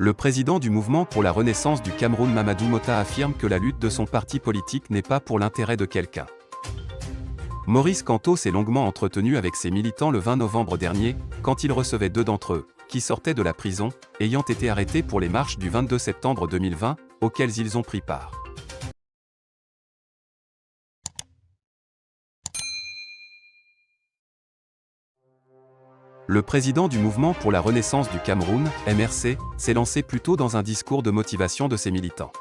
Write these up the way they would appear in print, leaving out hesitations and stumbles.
Le président du mouvement pour la renaissance du Cameroun Mamadou Mota affirme que la lutte de son parti politique n'est pas pour l'intérêt de quelqu'un. Maurice Kamto s'est longuement entretenu avec ses militants le 20 novembre dernier, quand il recevait deux d'entre eux, qui sortaient de la prison, ayant été arrêtés pour les marches du 22 septembre 2020, auxquelles ils ont pris part. Le président du mouvement pour la renaissance du Cameroun, MRC, s'est lancé plus tôt dans un discours de motivation de ses militants.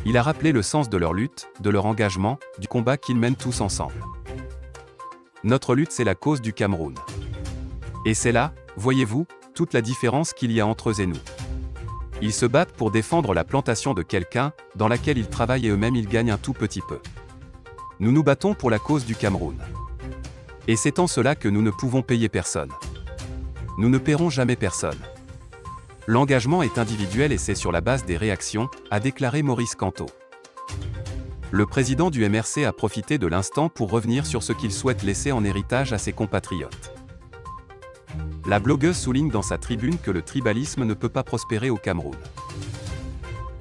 Il a rappelé le sens de leur lutte, de leur engagement, du combat qu'ils mènent tous ensemble. Notre lutte, c'est la cause du Cameroun. Et c'est là, voyez-vous, toute la différence qu'il y a entre eux et nous. Ils se battent pour défendre la plantation de quelqu'un, dans laquelle ils travaillent et eux-mêmes ils gagnent un tout petit peu. Nous nous battons pour la cause du Cameroun. Et c'est en cela que nous ne pouvons payer personne. Nous ne paierons jamais personne. L'engagement est individuel et c'est sur la base des réactions, a déclaré Maurice Kamto. Le président du MRC a profité de l'instant pour revenir sur ce qu'il souhaite laisser en héritage à ses compatriotes. La blogueuse souligne dans sa tribune que le tribalisme ne peut pas prospérer au Cameroun.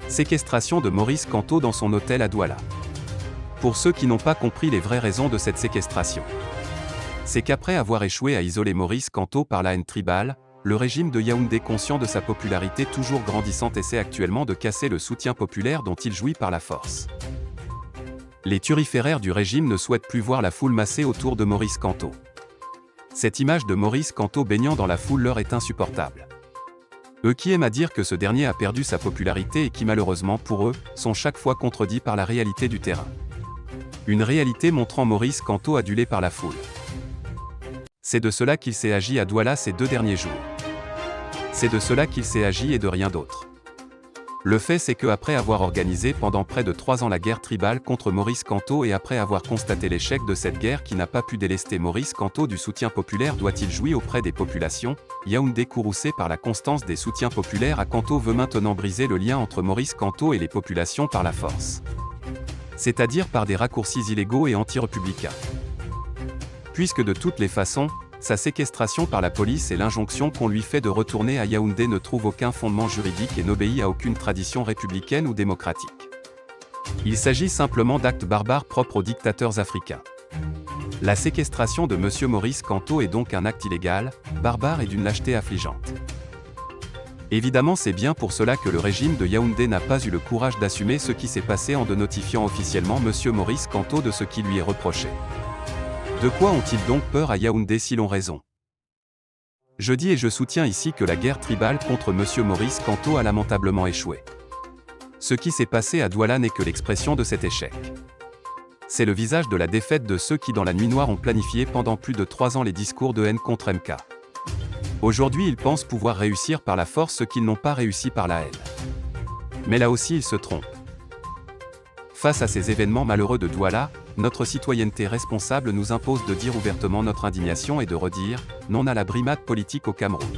Séquestration de Maurice Kamto dans son hôtel à Douala. Pour ceux qui n'ont pas compris les vraies raisons de cette séquestration, c'est qu'après avoir échoué à isoler Maurice Kamto par la haine tribale, le régime de Yaoundé, conscient de sa popularité toujours grandissante, essaie actuellement de casser le soutien populaire dont il jouit par la force. Les turiféraires du régime ne souhaitent plus voir la foule massée autour de Maurice Kamto. Cette image de Maurice Kamto baignant dans la foule leur est insupportable. Eux qui aiment à dire que ce dernier a perdu sa popularité et qui malheureusement pour eux, sont chaque fois contredits par la réalité du terrain. Une réalité montrant Maurice Kamto adulé par la foule. C'est de cela qu'il s'est agi à Douala ces 2 derniers jours. C'est de cela qu'il s'est agi et de rien d'autre. Le fait c'est que après avoir organisé pendant près de 3 ans la guerre tribale contre Maurice Kamto et après avoir constaté l'échec de cette guerre qui n'a pas pu délester Maurice Kamto du soutien populaire, doit-il jouir auprès des populations? Yaoundé, courroucé par la constance des soutiens populaires à Kamto, veut maintenant briser le lien entre Maurice Kamto et les populations par la force. C'est-à-dire par des raccourcis illégaux et anti-républicains. Puisque de toutes les façons, sa séquestration par la police et l'injonction qu'on lui fait de retourner à Yaoundé ne trouvent aucun fondement juridique et n'obéit à aucune tradition républicaine ou démocratique. Il s'agit simplement d'actes barbares propres aux dictateurs africains. La séquestration de M. Maurice Kamto est donc un acte illégal, barbare et d'une lâcheté affligeante. Évidemment, c'est bien pour cela que le régime de Yaoundé n'a pas eu le courage d'assumer ce qui s'est passé en notifiant officiellement M. Maurice Kamto de ce qui lui est reproché. De quoi ont-ils donc peur à Yaoundé s'ils ont raison? Je dis et je soutiens ici que la guerre tribale contre M. Maurice Kamto a lamentablement échoué. Ce qui s'est passé à Douala n'est que l'expression de cet échec. C'est le visage de la défaite de ceux qui dans la nuit noire ont planifié pendant plus de 3 ans les discours de haine contre MK. Aujourd'hui ils pensent pouvoir réussir par la force ce qu'ils n'ont pas réussi par la haine. Mais là aussi ils se trompent. Face à ces événements malheureux de Douala, notre citoyenneté responsable nous impose de dire ouvertement notre indignation et de redire « non à la brimade politique au Cameroun ».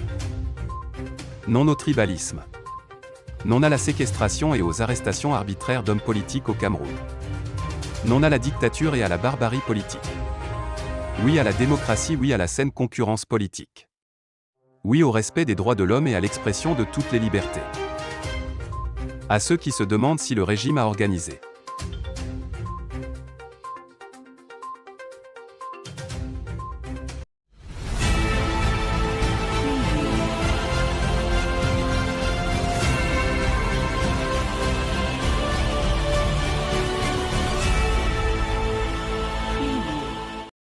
Non au tribalisme. Non à la séquestration et aux arrestations arbitraires d'hommes politiques au Cameroun. Non à la dictature et à la barbarie politique. Oui à la démocratie, oui à la saine concurrence politique. Oui au respect des droits de l'homme et à l'expression de toutes les libertés. À ceux qui se demandent si le régime a organisé